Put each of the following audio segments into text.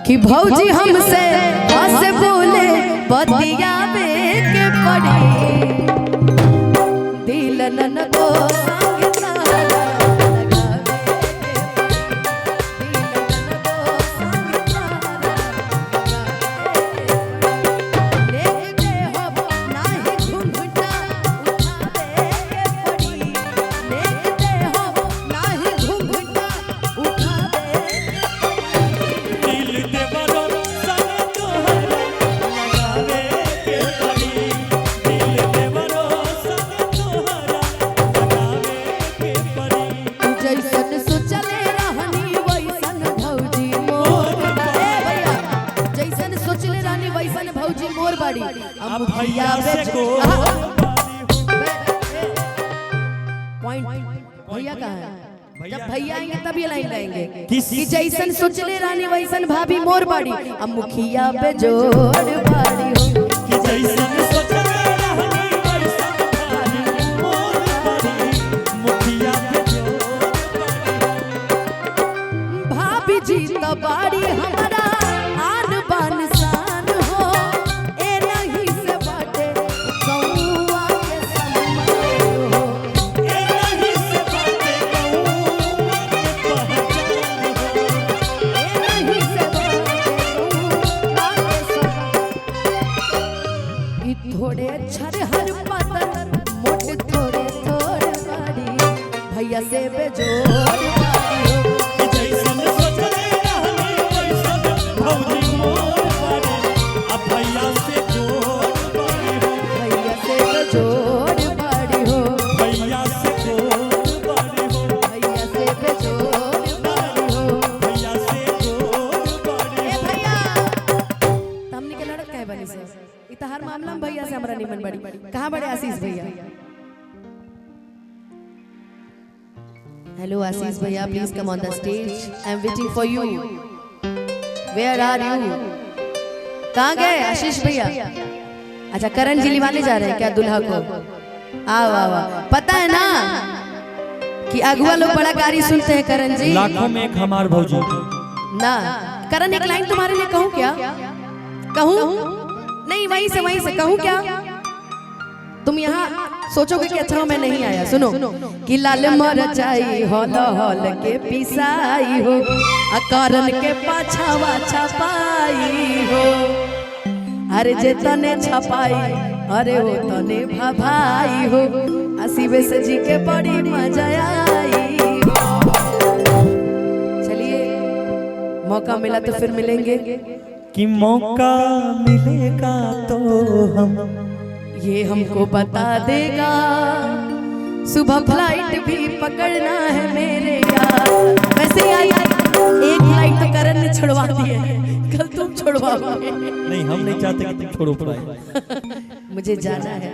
कि भौजी हमसे हंस बोले बतियावे के पड़ी दिल नन को अब भैया भैया कहाँ है? जब भैया आएंगे तब ये लाइन गाएंगे कि जैसन सोचले रानी वैसन भाभी मोर बाड़ी अब मुखिया पे जोड़ बाड़ी हो कि जैसन सोचले रानी वैसन भाभी मोर बाड़ी मुखिया पे जोड़ बाड़ी भाभी जी तो बाड़ी हमारा आन बान शान हो ए नहीं से बाटे कौआ के सम्मान हो ए नहीं से बाटे कौआ के पहचान हो ए नहीं से बाटे कौआ के थोड़े छर हर पातर मोट थोड़े थोड़े बाड़ी भैया से बेजोड़ बाड़ी हो जैसन सोचले रहनी वैसन भौजी मोर बाड़ी अब भैया से जोड़ बाड़ी हो भैया से बेजोड़ बाड़ी हो भैया से जोड़ बाड़ी हो भैया से बेजोड़ बाड़ी हो भैया से जोड़ बाड़ी ए भैया हमनी के लड़त काहे बनी से इतहार मामला में भैया से हमरा निमन बड़ी कहां बड़े आशीष भैया हेलो आशीष भैया please come on the stage I am waiting for you where are you कहां गए आशीष भैया अच्छा करण जी लिवाने जा रहे हैं क्या दुल्हा को आओ आओ पता है ना कि अगुआ लोग बड़ा गाड़ी सुनते हैं करण जी लाखों में एक हमार भौजी ना करण एक लाइन तुम्हारे लिए कहूं क्या कहूं नहीं वहीं से कहूं क्या तुम यहाँ सोचोगे कि अच्छा मैं नहीं आया सुनो कि लाल मरचाई हॉल हॉल के पिसाई हो अकरन के पाछावा छपाई हो अरे जे तने छपाई अरे वो तने भाई हो आशीष से जी के बड़ी मजा आई चलिए मौका मिला तो फिर मिलेंगे कि मौका मिलेगा तो हम ये हमको बता देगा सुबह फ्लाइट भी पकड़ना है मेरे यार वैसे आई एक फ्लाइट तो करण ने छुड़वा दी है कल तुम छुड़वाओगे नहीं हम नहीं चाहते कि तुम छोड़ो पाए मुझे जाना है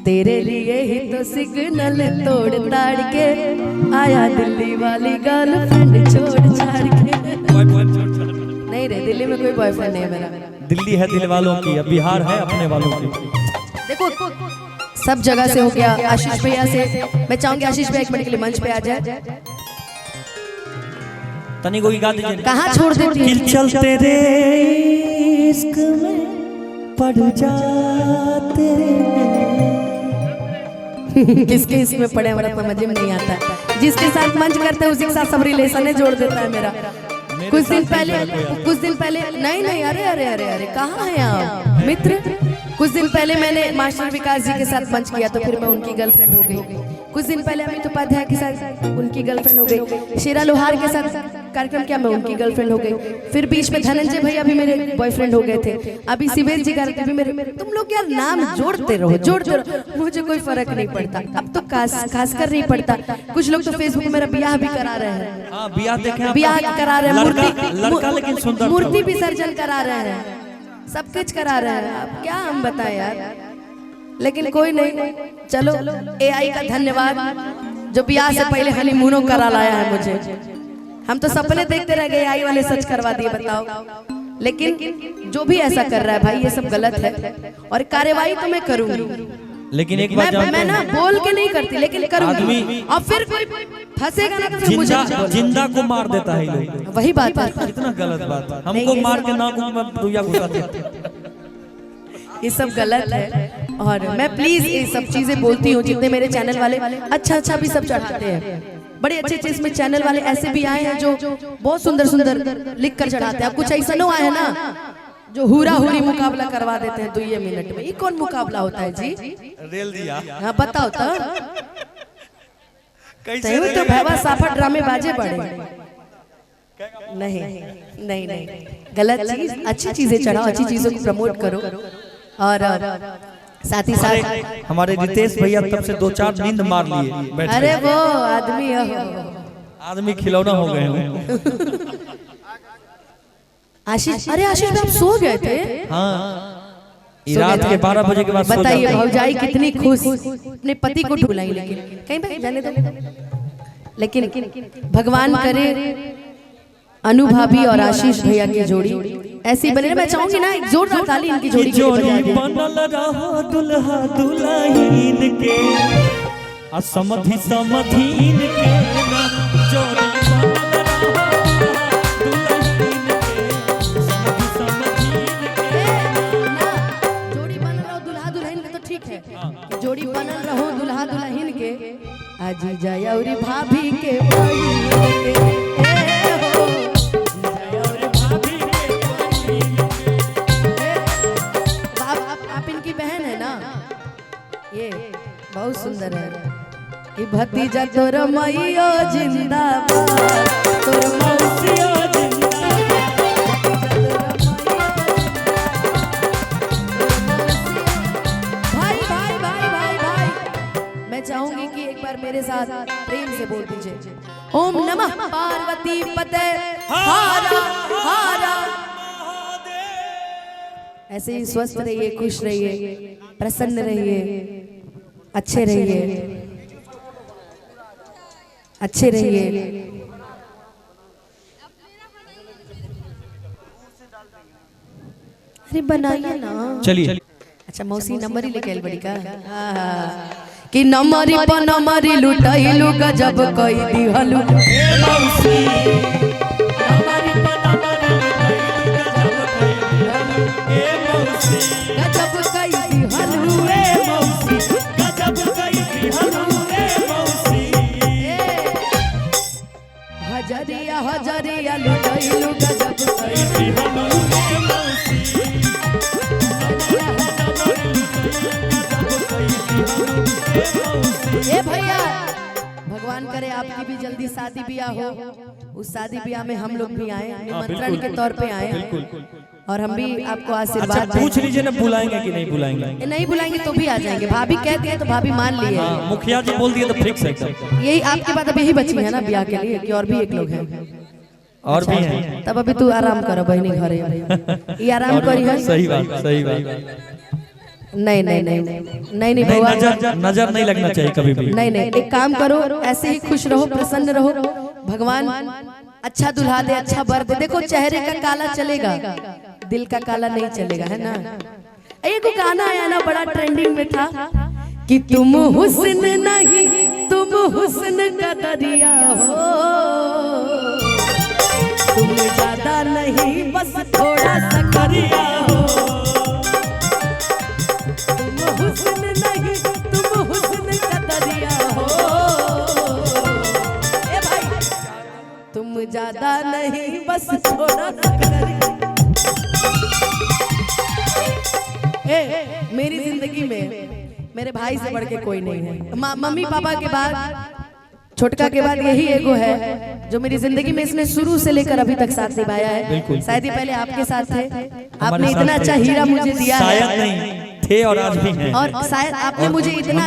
तेरे लिए ही तो सिग्नल तोड़ ताड़ के आया दिल्ली वाली गर्लफ्रेंड छोड़ छाड़ के नहीं रे दिल्ली में कोई बॉयफ्रेंड नहीं है मेरा दिल्ली है दिल वालों की बिहार है अपने वालों की देखो सब जगह से हो गया आशीष भैया से मैं चाहूंगी आशीष भैया एक मिनट के लिए मंच पे आ जाए तनी को गा दीजिए कहां छोड़ देती है चलते रे इश्क में पड़ जाते किसके इसमें पड़े हमारा समझ में नहीं आता जिसके साथ मंच करते हैं उसी के साथ सब रिलेशन जोड़ देता है मेरा कुछ दिन पहले नहीं अरे अरे अरे अरे कहाँ है आप मित्र कुछ दिन पहले मैंने मास्टर विकास जी के साथ मंच किया तो फिर मैं उनकी गर्लफ्रेंड हो गई कुछ दिन पहले अमित उपाध्याय के साथ उनकी गर्लफ्रेंड हो गई शेरा लोहार के साथ कार्यक्रम किया मैं उनकी गर्लफ्रेंड हो गई फिर बीच में धनंजय भैया भी मेरे बॉयफ्रेंड हो गए थे अभी शिवेश जी भी मेरे तुम लोग यार नाम जोड़ते रहो मुझे कोई फर्क नहीं पड़ता अब तो खासकर नहीं पड़ता कुछ लोग तो फेसबुक मेरा ब्याह भी करा रहे हैं ब्याह करा रहे हैं मूर्ति विसर्जन करा रहे हैं सब कुछ करा रहे हैं अब क्या हम बताएं यार लेकिन कोई नहीं चलो एआई का धन्यवाद जो ब्याह से पहले हनीमूनों करा लाया है मुझे हम तो सपने देखते रह गए एआई वाले सच करवा दिए बताओ लेकिन जो भी ऐसा कर रहा है भाई ये सब गलत है और कार्रवाई तो मैं करूंगी लेकिन एक बात मैं ना बोल के नहीं करती, लेकिन करूंगी। और फिर कोई फंसेगा ना तो फिर मुझे जिंदा को मार देता है लोग। वही बात है, कितना गलत बात है। हमको मार के नाक में रुइया घुसा देते हैं। ये सब गलत है। और मैं प्लीज ये सब चीजें बोलती हूँ। जितने मेरे चैनल वाले अच्छा भी सब चढ़ाते हैं, बड़े अच्छे चीज में चैनल वाले ऐसे भी आए हैं जो बहुत सुंदर सुंदर लिख कर चढ़ाते हैं। कुछ ऐसा नो आए हैं ना जो हुरा हुरी मुकाबला करवा देते हैं 2 मिनट में। ये कौन मुकाबला होता है जी? रेल दिया। हाँ बताओ तो। तो भैवा साफा ड्रामे बाजे पड़े। नहीं गलत चीज, अच्छी चीजें चढ़ाओ, अच्छी चीजों को प्रमोट करो। और साथ ही साथ हमारे रितेश भैया तब से 2-4 नींद मार लिए। अरे वो आदमी खिलौना हो गए हैं। आशीष, अरे आशीष आप सो गए थे? हाँ, रात के 12 बजे के बाद। बताइए भौजाई कितनी खुश अपने पति को ढूंढाई, लेकिन कहीं भाई जाने दो। लेकिन भगवान करे अनुभवी और आशीष भैया की जोड़ी ऐसी बने। मैं चाहूंगी ना एक जोरदार ताली इनकी जोड़ी के लिए। बनल रहो दुल्हा दुल्हन के असमधि समधीन के ना जोड़ी जोड़ी बनल रहो दुल्हा दुल्हन के आजी जाया और भाभी के आप इनकी बहन है ना? ये बहुत सुंदर है। कि भतीजा तोर मैयो जिंदाबाद, तोर मौसियो चाहूंगी कि एक बार मेरे साथ प्रेम से बोल दीजिए ओम नमः पार्वती पते हारा हारा। ऐसे ही स्वस्थ रहिए, खुश रहिए, प्रसन्न रहिए, अच्छे रहिए। अरे बनाइए ना। चलिए। अच्छा मौसी नंबर ही लेके आइल बड़ी का। कि नमरी पर नमरी लुटाइलु गजब कई दिहलु ए मौसी। नमरी पर नमरी लुटाइलु गजब कई दिहलु ए मौसी, गजब कई दिहलु ए मौसी। हजरिया हजरिया लुटाइलु गजब कई दिहलु ए मौसी। ए भैया भगवान करे आपकी भी जल्दी शादी ब्याह हो। उस शादी ब्याह में हम लोग भी आए, निमंत्रण के तौर पे आए और हम भी आपको आशीर्वाद। अच्छा पूछ लीजिए ना बुलाएंगे कि नहीं बुलाएंगे? नहीं बुलाएंगे तो भी आ जाएंगे। भाभी कहती है तो भाभी मान लिए। मुखिया जी बोल दिए तो फिक्स है एकदम। यही आपके बाद अब यही बची है ना ब्याह के लिए कि और भी एक लोग हैं? और भी हैं। तब अभी तू आराम करो बहनी घरे, ये आराम करी है। सही बात। नहीं नजर नहीं लगना चाहिए कभी भी। नहीं एक काम करो, ऐसे ही खुश रहो, प्रसन्न रहो। भगवान अच्छा दुल्हा दे, अच्छा वर दे। देखो चेहरे का काला चलेगा, दिल का काला नहीं चलेगा, है ना? एक गाना आया ना बड़ा ट्रेंडिंग में था कि तुम हुस्न नहीं तुम हुस्न का दरिया हो, तुम ज्यादा नहीं बस थोड़ा सा करिया हो। हुस्न नहीं तुम हुस्न का दरिया हो, ए भाई तुम ज्यादा नहीं बस थोड़ा सा करिया। मेरी जिंदगी में मेरे भाई से बढ़ के कोई नहीं है। मम्मी पापा के बाद, छोटका के बाद यही एगो है जो मेरी जिंदगी में इसने शुरू से लेकर अभी तक साथ निभाया है। शायद ही पहले आपके साथ थे, आपने इतना अच्छा हीरा मुझे दिया है थे और आज भी हैं। और शायद आपने मुझे इतना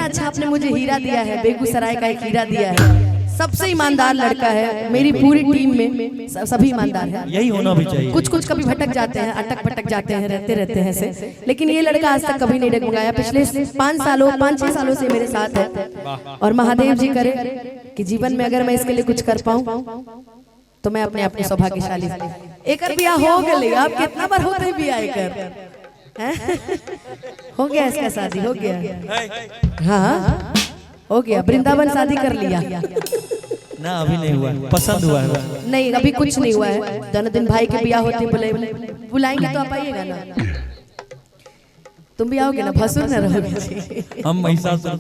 अच्छा आपने मुझे हीरा दिया है। बेगूसराय का एक हीरा दिया है। सबसे ईमानदार लड़का है। मेरी पूरी टीम में सभी ईमानदार हैं। यही होना भी चाहिए। कुछ कभी भटक जाते हैं, अटक भटक जाते हैं, रहते हैं ऐसे, लेकिन ये लड़का आज तक कभी नहीं डगमगाया। पिछले 5-6 सालों से मेरे साथ है। और महादेव जी करे कि जीवन में अगर मैं इसके लिए कुछ कर पाऊं तो मैं अपने आप को सौभाग्यशाली। एक बिया हो गए। आप कितना बार होते बिया? हो गया इसका शादी, हो गया। हाँ हो गया, वृंदावन शादी कर लिया। ना अभी नहीं हुआ, पसंद हुआ है। नहीं अभी कुछ नहीं हुआ है। जन्मदिन भाई की ब्याह होती बुलाएंगे तो आप आइएगा ना। तुम भी आओगे ना, भसुर न रहोगे। हम महिषासुर।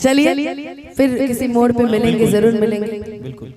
चलिए फिर किसी मोड़ पे मिलेंगे, जरूर मिलेंगे। बिल्कुल।